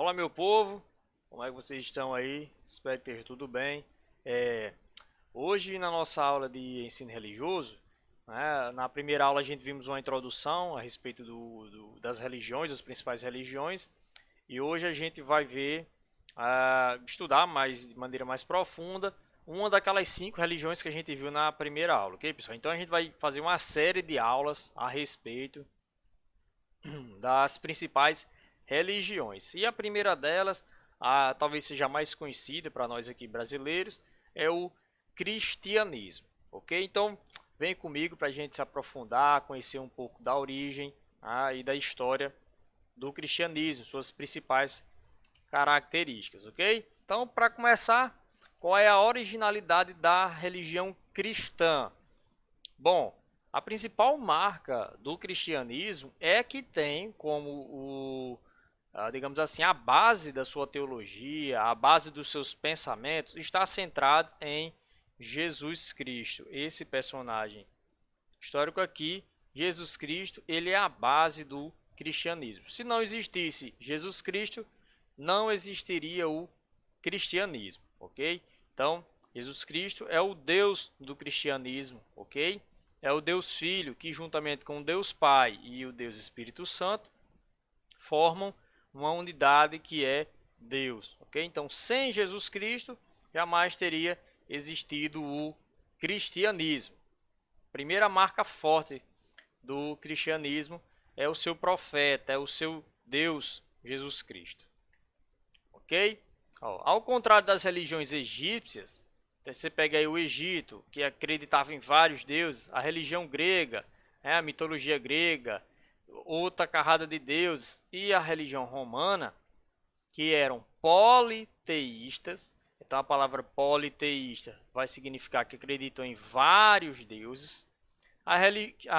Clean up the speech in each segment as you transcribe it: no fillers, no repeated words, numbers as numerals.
Olá, meu povo, como é que vocês estão aí? Espero que esteja tudo bem. Hoje, na nossa aula de ensino religioso, né, na primeira aula a gente vimos uma introdução a respeito das religiões, das principais religiões, e hoje a gente vai ver, estudar de maneira mais profunda, uma daquelas 5 religiões que a gente viu na primeira aula, ok, pessoal? Então a gente vai fazer uma série de aulas a respeito das principais religiões. E a primeira delas, talvez seja mais conhecida para nós aqui brasileiros, é o cristianismo, ok? Então, vem comigo para a gente se aprofundar, conhecer um pouco da origem e da história do cristianismo, suas principais características, ok? Então, para começar, qual é a originalidade da religião cristã? Bom, a principal marca do cristianismo é que tem como digamos assim, a base da sua teologia, a base dos seus pensamentos está centrado em Jesus Cristo. Esse personagem histórico aqui, Jesus Cristo, ele é a base do cristianismo. Se não existisse Jesus Cristo, não existiria o cristianismo, ok? Então, Jesus Cristo é o Deus do cristianismo, ok? É o Deus Filho que, juntamente com o Deus Pai e o Deus Espírito Santo, formam uma unidade que é Deus, ok? Então, sem Jesus Cristo, jamais teria existido o cristianismo. A primeira marca forte do cristianismo é o seu profeta, é o seu Deus, Jesus Cristo, ok? Ao contrário das religiões egípcias, você pega aí o Egito, que acreditava em vários deuses, a religião grega, a mitologia grega, outra carrada de deuses, e a religião romana, que eram politeístas. Então a palavra politeísta vai significar que acreditam em vários deuses. A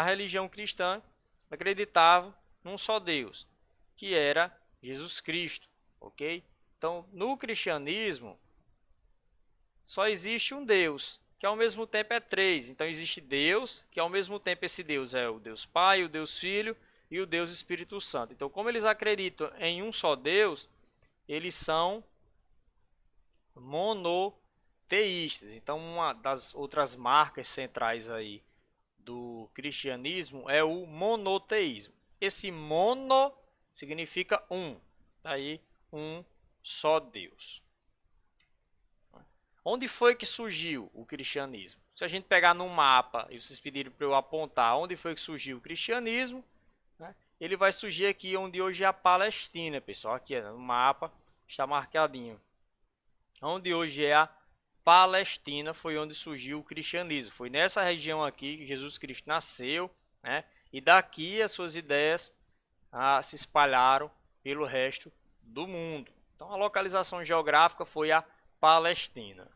religião cristã acreditava num só Deus, que era Jesus Cristo, ok? Então, no cristianismo, só existe um Deus, que ao mesmo tempo é três. Então existe Deus, que ao mesmo tempo esse Deus é o Deus Pai, o Deus Filho e o Deus Espírito Santo. Então, como eles acreditam em um só Deus, eles são monoteístas. Então, uma das outras marcas centrais aí do cristianismo é o monoteísmo. Esse mono significa um, daí um só Deus. Onde foi que surgiu o cristianismo? Se a gente pegar no mapa e vocês pediram para eu apontar onde foi que surgiu o cristianismo, né, ele vai surgir aqui onde hoje é a Palestina, pessoal. Aqui no mapa está marcadinho. Onde hoje é a Palestina foi onde surgiu o cristianismo. Foi nessa região aqui que Jesus Cristo nasceu, né? E daqui as suas ideias se espalharam pelo resto do mundo. Então a localização geográfica foi a Palestina.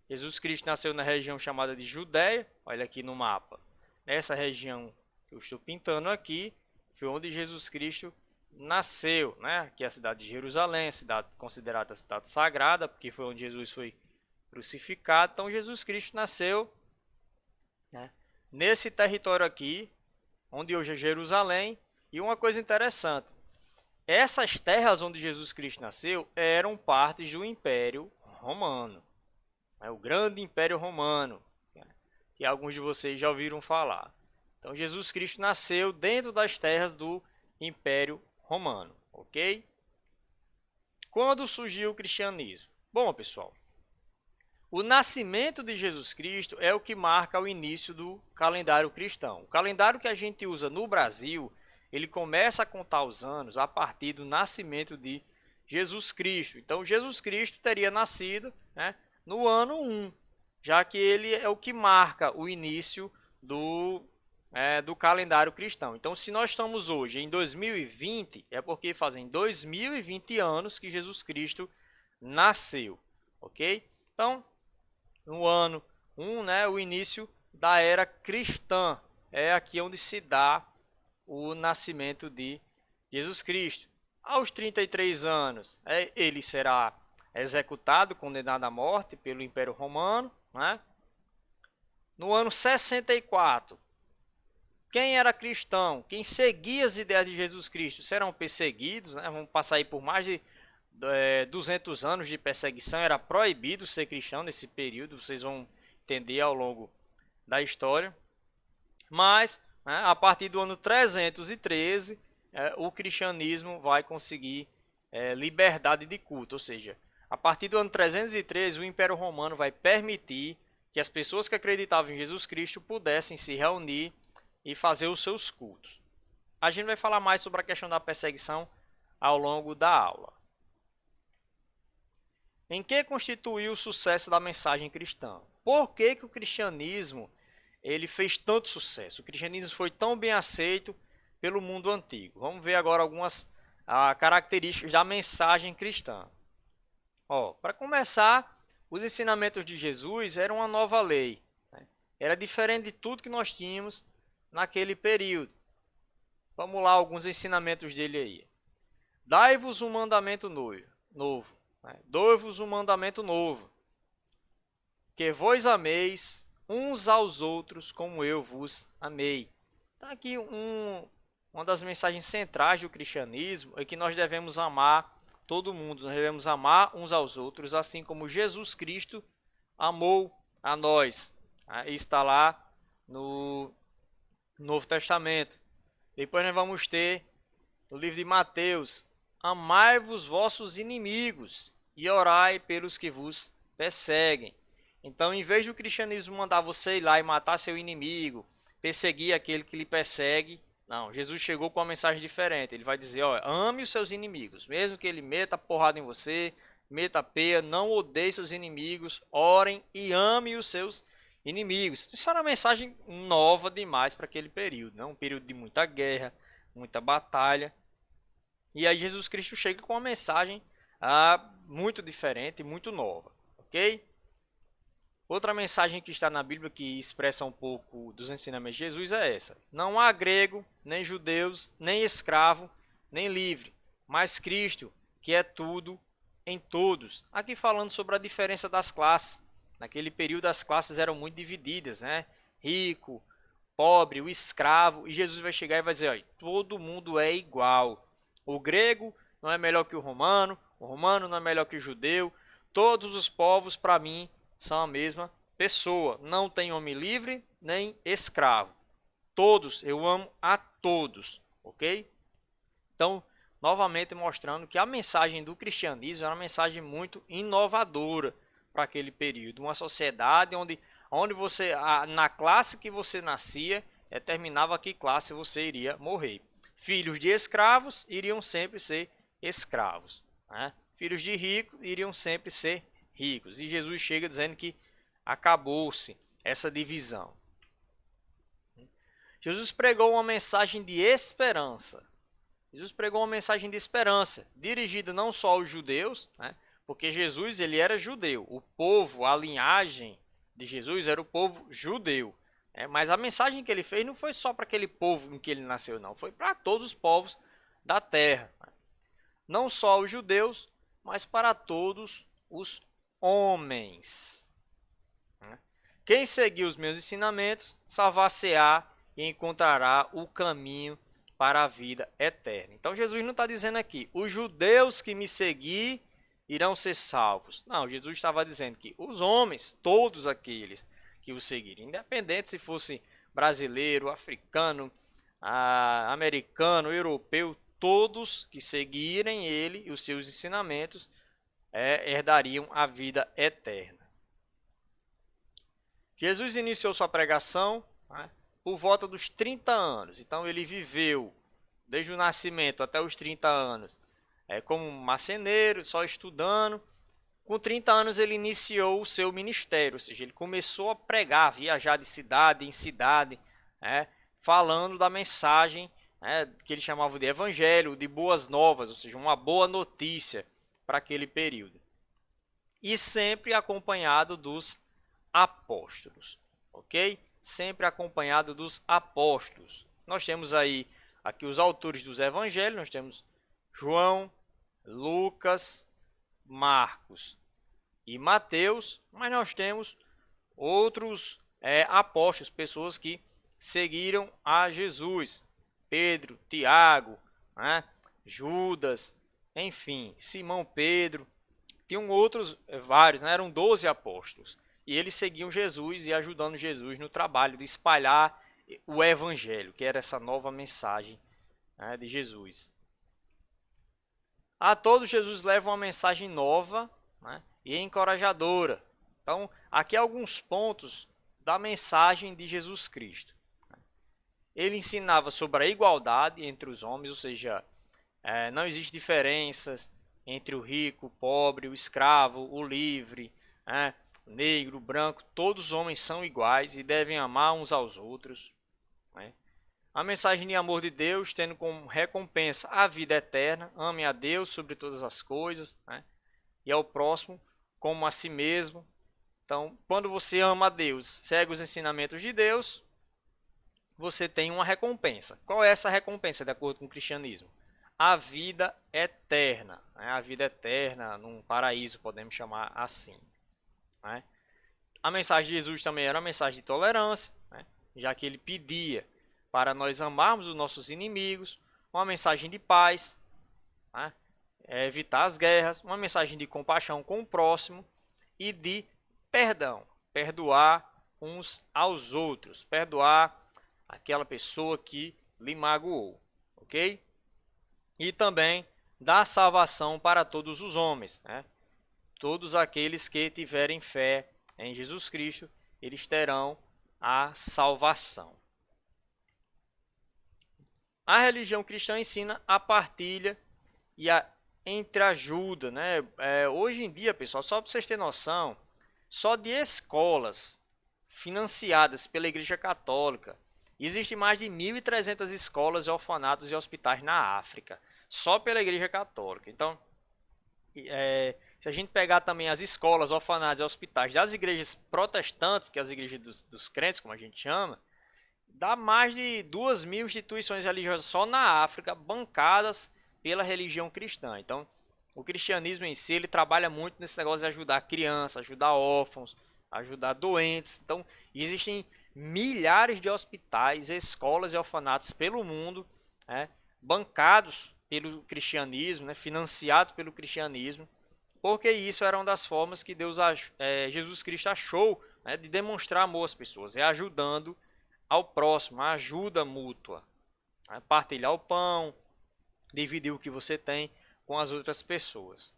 Jesus Cristo nasceu na região chamada de Judéia, olha aqui no mapa. Nessa região que eu estou pintando aqui, foi onde Jesus Cristo nasceu, né? Que é a cidade de Jerusalém, a cidade considerada a cidade sagrada, porque foi onde Jesus foi crucificado. Então Jesus Cristo nasceu, né, nesse território aqui, onde hoje é Jerusalém. E uma coisa interessante, essas terras onde Jesus Cristo nasceu eram partes do Império Romano, o grande Império Romano, que alguns de vocês já ouviram falar. Então Jesus Cristo nasceu dentro das terras do Império Romano, ok? Quando surgiu o cristianismo? Bom, pessoal, o nascimento de Jesus Cristo é o que marca o início do calendário cristão. O calendário que a gente usa no Brasil, ele começa a contar os anos a partir do nascimento de Jesus Cristo. Então, Jesus Cristo teria nascido, né, no ano 1, já que ele é o que marca o início do calendário cristão. Então, se nós estamos hoje em 2020, é porque fazem 2020 anos que Jesus Cristo nasceu, ok? Então, no ano 1, né, o início da era cristã, é aqui onde se dá o nascimento de Jesus Cristo. Aos 33 anos, ele será executado, condenado à morte pelo Império Romano, né? No ano 64, quem era cristão, quem seguia as ideias de Jesus Cristo, serão perseguidos, né? Vamos passar aí por mais de 200 anos de perseguição, era proibido ser cristão nesse período, vocês vão entender ao longo da história. Mas, né, a partir do ano 313, o cristianismo vai conseguir liberdade de culto, ou seja, a partir do ano 313, o Império Romano vai permitir que as pessoas que acreditavam em Jesus Cristo pudessem se reunir e fazer os seus cultos. A gente vai falar mais sobre a questão da perseguição ao longo da aula. Em que constituiu o sucesso da mensagem cristã? Por que o cristianismo ele fez tanto sucesso? O cristianismo foi tão bem aceito pelo mundo antigo. Vamos ver agora algumas características da mensagem cristã. Para começar, os ensinamentos de Jesus eram uma nova lei, né? Era diferente de tudo que nós tínhamos naquele período. Vamos lá, alguns ensinamentos dele aí. Dai-vos um mandamento novo. Né? Dou-vos um mandamento novo. Que vos ameis uns aos outros como eu vos amei. Então aqui uma das mensagens centrais do cristianismo é que nós devemos amar todo mundo. Nós devemos amar uns aos outros, assim como Jesus Cristo amou a nós. Está lá no Novo Testamento. Depois nós vamos ter no livro de Mateus: amai-vos vossos inimigos e orai pelos que vos perseguem. Então, em vez do cristianismo mandar você ir lá e matar seu inimigo, perseguir aquele que lhe persegue, não, Jesus chegou com uma mensagem diferente. Ele vai dizer, ame os seus inimigos, mesmo que ele meta porrada em você, meta peia, não odeie seus inimigos, orem e ame os seus inimigos. Isso era uma mensagem nova demais para aquele período, né? Um período de muita guerra, muita batalha. E aí Jesus Cristo chega com uma mensagem muito diferente, muito nova, ok? Outra mensagem que está na Bíblia que expressa um pouco dos ensinamentos de Jesus é essa: não há grego, nem judeus, nem escravo, nem livre, mas Cristo, que é tudo em todos. Aqui falando sobre a diferença das classes. Naquele período as classes eram muito divididas, né? Rico, pobre, o escravo. E Jesus vai chegar e vai dizer, todo mundo é igual. O grego não é melhor que o romano não é melhor que o judeu. Todos os povos, para mim, são a mesma pessoa. Não tem homem livre nem escravo. Todos, eu amo a todos, ok? Então, novamente mostrando que a mensagem do cristianismo era uma mensagem muito inovadora para aquele período. Uma sociedade onde você, na classe que você nascia, determinava que classe você iria morrer. Filhos de escravos iriam sempre ser escravos, né? Filhos de ricos iriam sempre ser ricos. E Jesus chega dizendo que acabou-se essa divisão. Jesus pregou uma mensagem de esperança. Jesus pregou uma mensagem de esperança, dirigida não só aos judeus, né? Porque Jesus ele era judeu. O povo, a linhagem de Jesus era o povo judeu. Mas a mensagem que ele fez não foi só para aquele povo em que ele nasceu, não. Foi para todos os povos da terra. Não só os judeus, mas para todos os homens. Quem seguir os meus ensinamentos, salvar-se-á e encontrará o caminho para a vida eterna. Então Jesus não está dizendo aqui, os judeus que me seguir irão ser salvos. Não, Jesus estava dizendo que os homens, todos aqueles que o seguirem, independente se fosse brasileiro, africano, americano, europeu, todos que seguirem ele e os seus ensinamentos herdariam a vida eterna. Jesus iniciou sua pregação, né, por volta dos 30 anos. Então ele viveu desde o nascimento até os 30 anos como marceneiro, só estudando. Com 30 anos ele iniciou o seu ministério, ou seja, ele começou a pregar, viajar de cidade em cidade, falando da mensagem que ele chamava de evangelho, de boas novas, ou seja, uma boa notícia para aquele período. E sempre acompanhado dos apóstolos, ok? Sempre acompanhado dos apóstolos. Nós temos aí aqui os autores dos evangelhos, nós temos João, Lucas, Marcos e Mateus, mas nós temos outros apóstolos, pessoas que seguiram a Jesus. Pedro, Tiago, né? Judas, enfim, Simão Pedro. Tinham outros, vários, né? Eram 12 apóstolos. E eles seguiam Jesus e ajudando Jesus no trabalho de espalhar o evangelho, que era essa nova mensagem, né, de Jesus. A todos Jesus leva uma mensagem nova, né, e encorajadora. Então, aqui alguns pontos da mensagem de Jesus Cristo. Ele ensinava sobre a igualdade entre os homens, ou seja, não existe diferenças entre o rico, o pobre, o escravo, o livre, né, o negro, o branco. Todos os homens são iguais e devem amar uns aos outros, né? A mensagem de amor de Deus, tendo como recompensa a vida eterna. Ame a Deus sobre todas as coisas, né, e ao próximo como a si mesmo. Então, quando você ama a Deus, segue os ensinamentos de Deus, você tem uma recompensa. Qual é essa recompensa de acordo com o cristianismo? A vida eterna, né? A vida eterna num paraíso, podemos chamar assim, né? A mensagem de Jesus também era uma mensagem de tolerância, né, já que ele pedia para nós amarmos os nossos inimigos, uma mensagem de paz, né, evitar as guerras, uma mensagem de compaixão com o próximo e de perdão, perdoar uns aos outros, perdoar aquela pessoa que lhe magoou, ok? E também dar salvação para todos os homens, né? Todos aqueles que tiverem fé em Jesus Cristo, eles terão a salvação. A religião cristã ensina a partilha e a entreajuda, né? Hoje em dia, pessoal, só para vocês terem noção, só de escolas financiadas pela Igreja Católica, existem mais de 1.300 escolas, orfanatos e hospitais na África, só pela Igreja Católica. Então, se a gente pegar também as escolas, orfanatos e hospitais das igrejas protestantes, que é as igrejas dos crentes, como a gente chama, dá mais de 2.000 instituições religiosas só na África, bancadas pela religião cristã. Então, o cristianismo em si, ele trabalha muito nesse negócio de ajudar crianças, ajudar órfãos, ajudar doentes. Então, existem milhares de hospitais, escolas e orfanatos pelo mundo, né, bancados pelo cristianismo, né, financiados pelo cristianismo, porque isso era uma das formas que Jesus Cristo achou, né, de demonstrar amor às pessoas, ajudando ao próximo, a ajuda mútua, né, partilhar o pão, dividir o que você tem com as outras pessoas.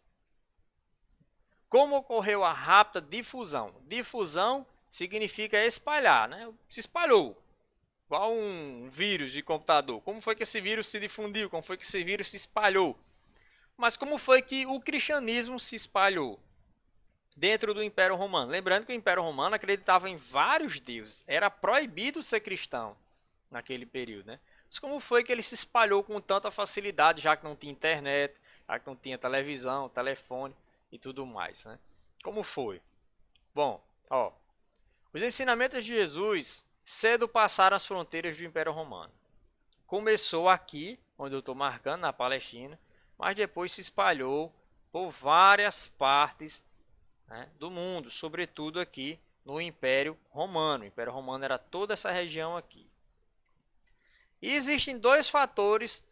Como ocorreu a rápida difusão? Difusão significa espalhar, né? Se espalhou, igual um vírus de computador. Como foi que esse vírus se difundiu? Como foi que esse vírus se espalhou? Mas como foi que o cristianismo se espalhou dentro do Império Romano? Lembrando que o Império Romano acreditava em vários deuses. Era proibido ser cristão naquele período, né? Mas como foi que ele se espalhou com tanta facilidade, já que não tinha internet, já que não tinha televisão, telefone e tudo mais, né? Como foi? Bom, os ensinamentos de Jesus cedo passaram as fronteiras do Império Romano. Começou aqui, onde eu estou marcando, na Palestina, mas depois se espalhou por várias partes, né, do mundo, sobretudo aqui no Império Romano. O Império Romano era toda essa região aqui. E existem dois fatores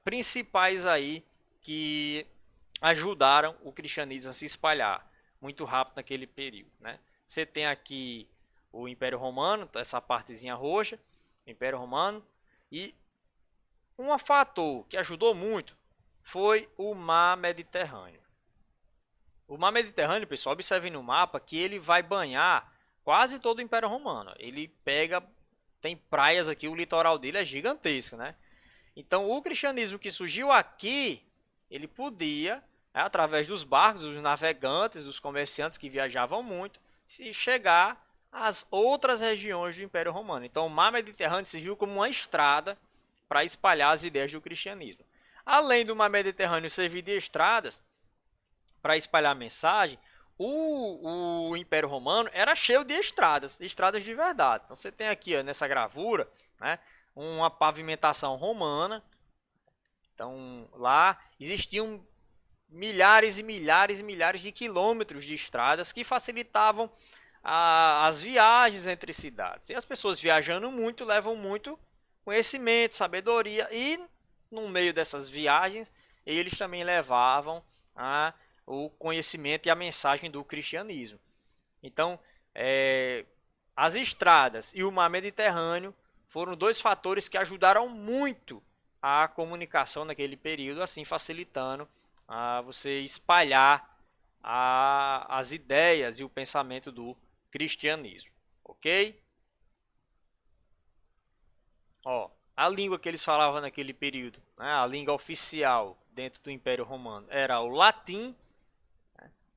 principais aí que ajudaram o cristianismo a se espalhar muito rápido naquele período, né? Você tem aqui o Império Romano, essa partezinha roxa, Império Romano, e um fator que ajudou muito foi o Mar Mediterrâneo. O Mar Mediterrâneo, pessoal, observem no mapa que ele vai banhar quase todo o Império Romano. Ele tem praias aqui, o litoral dele é gigantesco, né? Então, o cristianismo que surgiu aqui, ele podia, através dos barcos, dos navegantes, dos comerciantes que viajavam muito, se chegar às outras regiões do Império Romano. Então, o Mar Mediterrâneo se viu como uma estrada para espalhar as ideias do cristianismo. Além do Mar Mediterrâneo servir de estradas para espalhar a mensagem, o Império Romano era cheio de estradas de verdade. Então, você tem aqui, nessa gravura, né, uma pavimentação romana. Então, lá existiam milhares e milhares e milhares de quilômetros de estradas que facilitavam as viagens entre cidades. E as pessoas viajando muito levam muito conhecimento, sabedoria, e no meio dessas viagens eles também levavam o conhecimento e a mensagem do cristianismo. Então, as estradas e o mar Mediterrâneo foram dois fatores que ajudaram muito a comunicação naquele período, assim facilitando você espalhar as ideias e o pensamento do cristianismo, ok? Ó, a língua que eles falavam naquele período, né, a língua oficial dentro do Império Romano era o latim.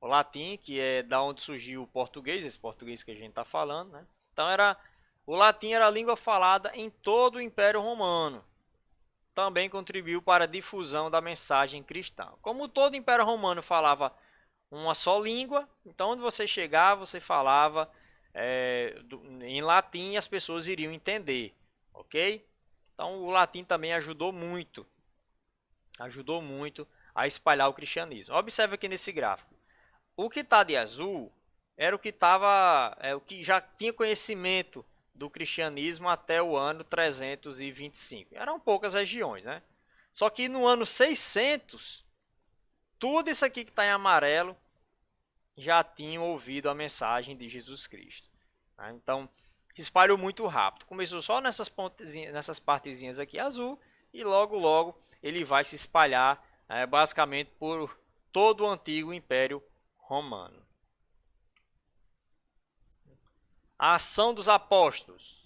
O latim, que é da onde surgiu o português, esse português que a gente está falando, né? Então o latim era a língua falada em todo o Império Romano. Também contribuiu para a difusão da mensagem cristã. Como todo o Império Romano falava uma só língua, então onde você chegava, você falava em latim e as pessoas iriam entender, ok? Então o latim também ajudou muito a espalhar o cristianismo. Observe aqui nesse gráfico. O que está de azul era o que já tinha conhecimento do cristianismo até o ano 325. Eram poucas regiões, né? Só que no ano 600, tudo isso aqui que está em amarelo já tinham ouvido a mensagem de Jesus Cristo. Né? Então, espalhou muito rápido. Começou só nessas partezinhas aqui azul e logo ele vai se espalhar basicamente por todo o antigo Império Romano. A ação dos apóstolos.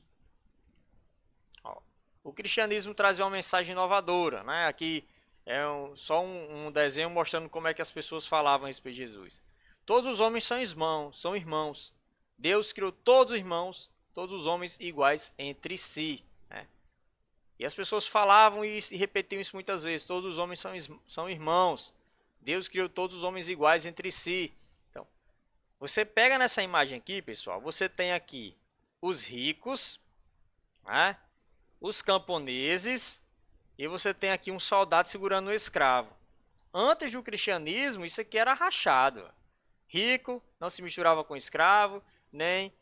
O cristianismo trazia uma mensagem inovadora, né? Aqui é só um desenho mostrando como é que as pessoas falavam a respeito de Jesus. Todos os homens são irmãos. Deus criou todos os irmãos, todos os homens iguais entre si. Né? E as pessoas falavam e repetiam isso muitas vezes. Todos os homens são irmãos. Deus criou todos os homens iguais entre si. Então, você pega nessa imagem aqui, pessoal, você tem aqui os ricos, né? Os camponeses, e você tem aqui um soldado segurando um escravo. Antes do cristianismo, isso aqui era rachado. Rico não se misturava com escravo, nem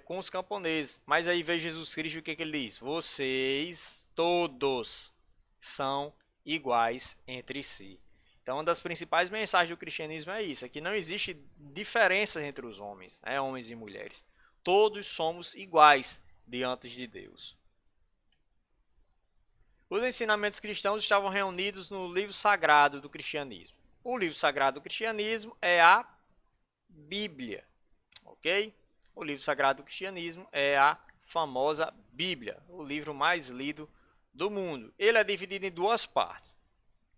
com os camponeses. Mas aí veio Jesus Cristo, o que ele diz? Vocês todos são iguais entre si. Então, uma das principais mensagens do cristianismo é isso, é que não existe diferença entre os homens, homens e mulheres. Todos somos iguais diante de Deus. Os ensinamentos cristãos estavam reunidos no livro sagrado do cristianismo. O livro sagrado do cristianismo é a Bíblia, ok? O livro sagrado do cristianismo é a famosa Bíblia, o livro mais lido do mundo. Ele é dividido em duas partes,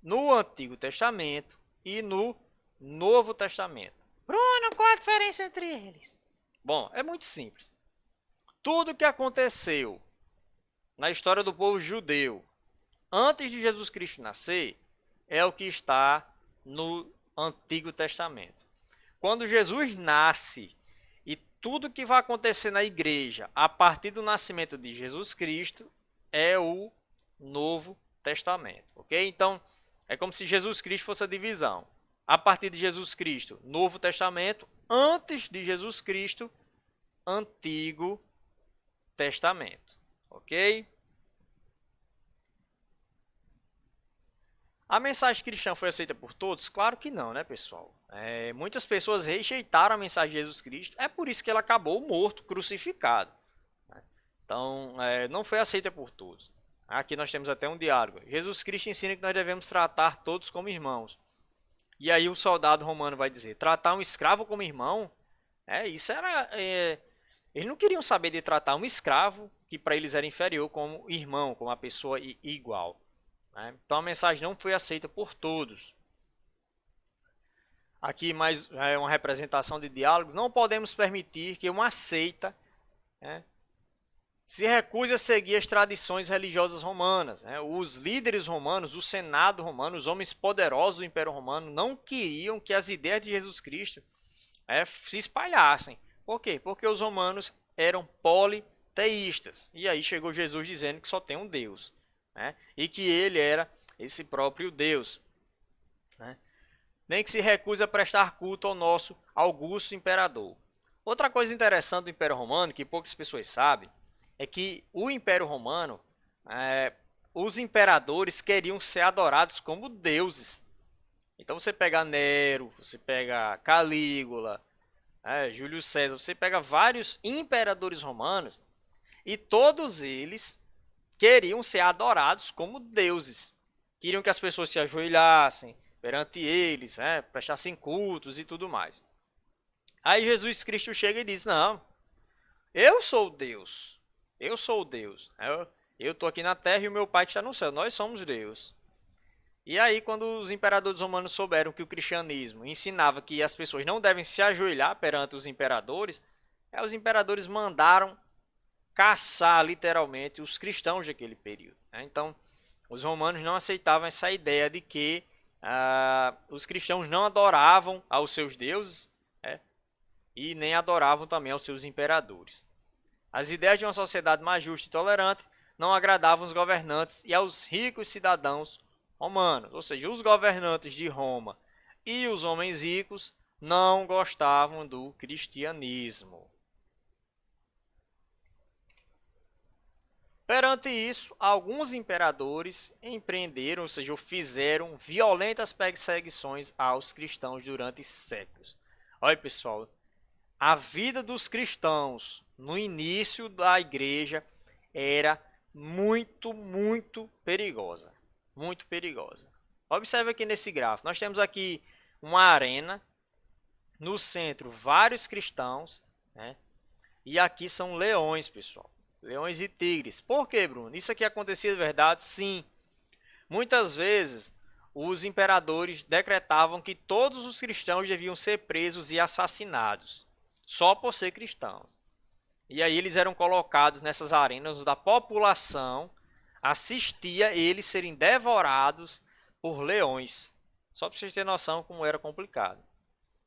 no Antigo Testamento e no Novo Testamento. Bruno, qual a diferença entre eles? Bom, é muito simples. Tudo o que aconteceu na história do povo judeu antes de Jesus Cristo nascer é o que está no Antigo Testamento. Quando Jesus nasce e tudo que vai acontecer na igreja a partir do nascimento de Jesus Cristo é o Novo Testamento, ok? Então, é como se Jesus Cristo fosse a divisão. A partir de Jesus Cristo, Novo Testamento. Antes de Jesus Cristo, Antigo Testamento, ok? A mensagem cristã foi aceita por todos? Claro que não, né, pessoal? Muitas pessoas rejeitaram a mensagem de Jesus Cristo, é por isso que ele acabou morto, crucificado. Né? Então, não foi aceita por todos. Aqui nós temos até um diálogo. Jesus Cristo ensina que nós devemos tratar todos como irmãos. E aí o soldado romano vai dizer, tratar um escravo como irmão? Isso era... eles não queriam saber de tratar um escravo, que para eles era inferior, como irmão, como uma pessoa igual. Então a mensagem não foi aceita por todos. Aqui mais uma representação de diálogos. Não podemos permitir que uma seita se recuse a seguir as tradições religiosas romanas. Os líderes romanos, o Senado romano, os homens poderosos do Império Romano não queriam que as ideias de Jesus Cristo se espalhassem. Por quê? Porque os romanos eram politeístas. E aí chegou Jesus dizendo que só tem um Deus. E que ele era esse próprio Deus. Nem que se recuse a prestar culto ao nosso augusto imperador. Outra coisa interessante do Império Romano, que poucas pessoas sabem, é que o Império Romano, é, os imperadores queriam ser adorados como deuses. Então você pega Nero, você pega Calígula, Júlio César, você pega vários imperadores romanos e todos eles queriam ser adorados como deuses. Queriam que as pessoas se ajoelhassem perante eles, prestassem cultos e tudo mais. Aí Jesus Cristo chega e diz: Não, eu sou Deus. Eu sou Deus. Eu estou aqui na terra e o meu Pai está no céu. Nós somos Deus. E aí, quando os imperadores romanos souberam que o cristianismo ensinava que as pessoas não devem se ajoelhar perante os imperadores, os imperadores mandaram caçar literalmente os cristãos daquele período. Então, os romanos não aceitavam essa ideia de que os cristãos não adoravam aos seus deuses, e nem adoravam também aos seus imperadores. As ideias de uma sociedade mais justa e tolerante não agradavam os governantes e aos ricos cidadãos romanos, ou seja, os governantes de Roma e os homens ricos não gostavam do cristianismo. Perante isso, alguns imperadores empreenderam, ou seja, fizeram violentas perseguições aos cristãos durante séculos. Olha, pessoal, a vida dos cristãos no início da igreja era muito perigosa. Muito perigosa. Observe aqui nesse gráfico. Nós temos aqui uma arena. No centro, vários cristãos. E aqui são leões, pessoal. Leões e tigres. Por que, Bruno? Isso aqui acontecia de verdade? Sim. Muitas vezes, os imperadores decretavam que todos os cristãos deviam ser presos e assassinados, só por ser cristãos. E aí eles eram colocados nessas arenas onde a população assistia eles serem devorados por leões. Só para vocês terem noção como era complicado.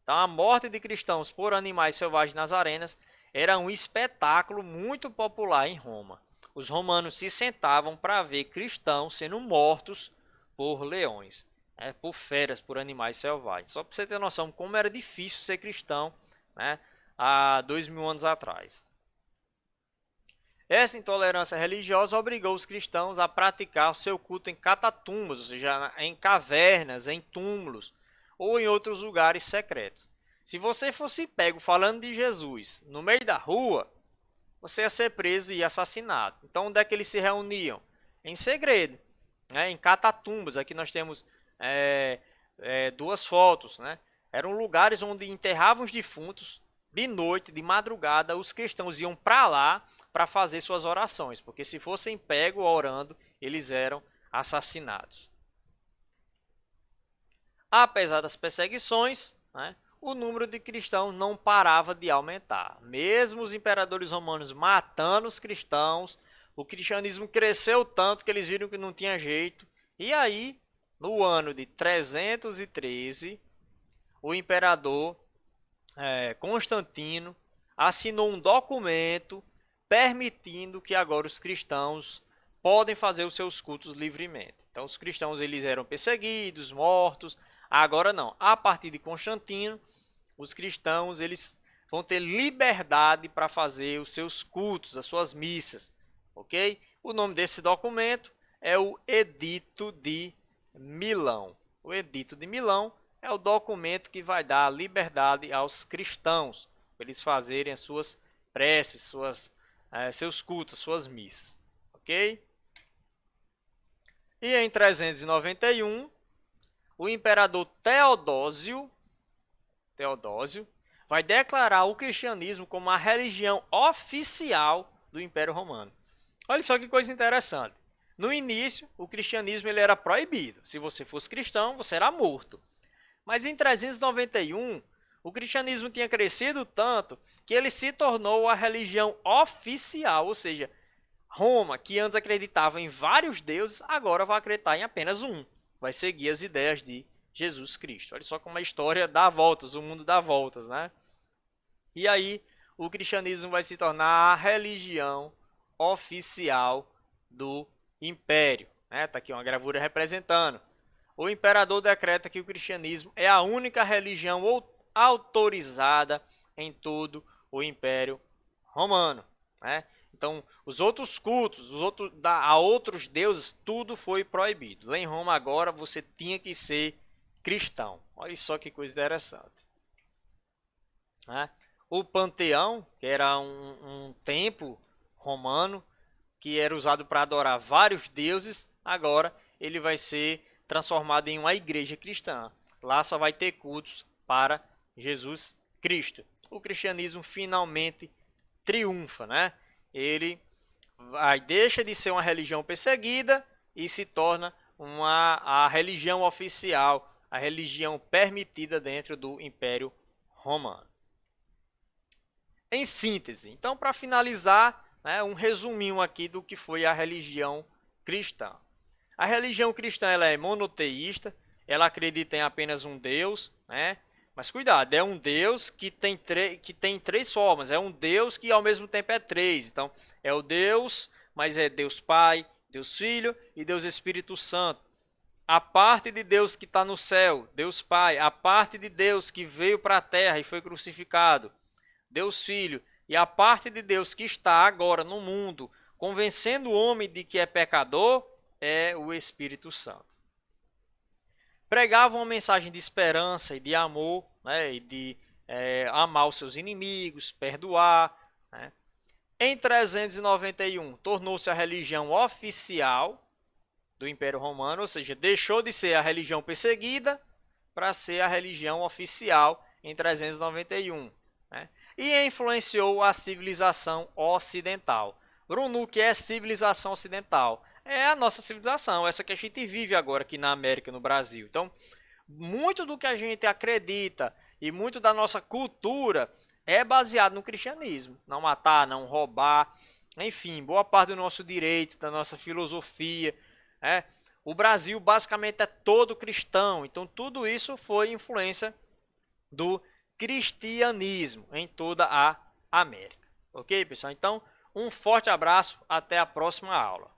Então a morte de cristãos por animais selvagens nas arenas era um espetáculo muito popular em Roma. Os romanos se sentavam para ver cristãos sendo mortos por leões, por feras, por animais selvagens. Só para você ter noção como era difícil ser cristão, há 2000 anos atrás. Essa intolerância religiosa obrigou os cristãos a praticar o seu culto em catatumbas, ou seja, em cavernas, em túmulos ou em outros lugares secretos. Se você fosse pego falando de Jesus no meio da rua, você ia ser preso e assassinado. Então, onde é que eles se reuniam? Em segredo, em catatumbas. Aqui nós temos duas fotos. Eram lugares onde enterravam os defuntos de noite, de madrugada. Os cristãos iam para lá para fazer suas orações, porque se fossem pegos orando, eles eram assassinados. Apesar das perseguições, o número de cristãos não parava de aumentar. Mesmo os imperadores romanos matando os cristãos, o cristianismo cresceu tanto que eles viram que não tinha jeito. E aí, no ano de 313, o imperador Constantino assinou um documento permitindo que agora os cristãos podem fazer os seus cultos livremente. Então os cristãos eles eram perseguidos, mortos. Agora não. A partir de Constantino, os cristãos eles vão ter liberdade para fazer os seus cultos, as suas missas, ok? O nome desse documento é o Edito de Milão. O Edito de Milão é o documento que vai dar liberdade aos cristãos para eles fazerem as suas preces, seus cultos, suas missas, ok? E em 391, o imperador Teodósio vai declarar o cristianismo como a religião oficial do Império Romano. Olha só que coisa interessante. No início, o cristianismo ele era proibido. Se você fosse cristão, você era morto. Mas em 391, o cristianismo tinha crescido tanto que ele se tornou a religião oficial, ou seja, Roma, que antes acreditava em vários deuses, agora vai acreditar em apenas um. Vai seguir as ideias de Jesus Cristo. Olha só como a história dá voltas, o mundo dá voltas, E aí, o cristianismo vai se tornar a religião oficial do império. Tá aqui uma gravura representando. O imperador decreta que o cristianismo é a única religião autorizada em todo o Império Romano, né? Então, os outros cultos, a outros deuses, tudo foi proibido. Lá em Roma agora você tinha que ser cristão. Olha só que coisa interessante, né? O Panteão, que era um templo romano, que era usado para adorar vários deuses, agora ele vai ser transformado em uma igreja cristã. Lá só vai ter cultos para Jesus Cristo. O cristianismo finalmente triunfa, né? Ele deixa de ser uma religião perseguida e se torna a religião oficial, a religião permitida dentro do Império Romano. Em síntese, então, para finalizar, né, um resuminho aqui do que foi a religião cristã. A religião cristã ela é monoteísta, ela acredita em apenas um Deus, né? Mas cuidado, é um Deus que tem três formas, é um Deus que ao mesmo tempo é três. Então, é o Deus, mas é Deus Pai, Deus Filho e Deus Espírito Santo. A parte de Deus que está no céu, Deus Pai, a parte de Deus que veio para a terra e foi crucificado, Deus Filho, e a parte de Deus que está agora no mundo, convencendo o homem de que é pecador, é o Espírito Santo. Pregava uma mensagem de esperança e de amor, né, e de amar os seus inimigos, perdoar, né. Em 391, tornou-se a religião oficial do Império Romano, ou seja, deixou de ser a religião perseguida para ser a religião oficial em 391. Né? E influenciou a civilização ocidental. Bruno, o que é civilização ocidental? É a nossa civilização, essa que a gente vive agora aqui na América, no Brasil. Então, muito do que a gente acredita e muito da nossa cultura é baseado no cristianismo. Não matar, não roubar, enfim, boa parte do nosso direito, da nossa filosofia. O Brasil basicamente é todo cristão, então tudo isso foi influência do cristianismo em toda a América. Ok, pessoal? Então, um forte abraço, até a próxima aula.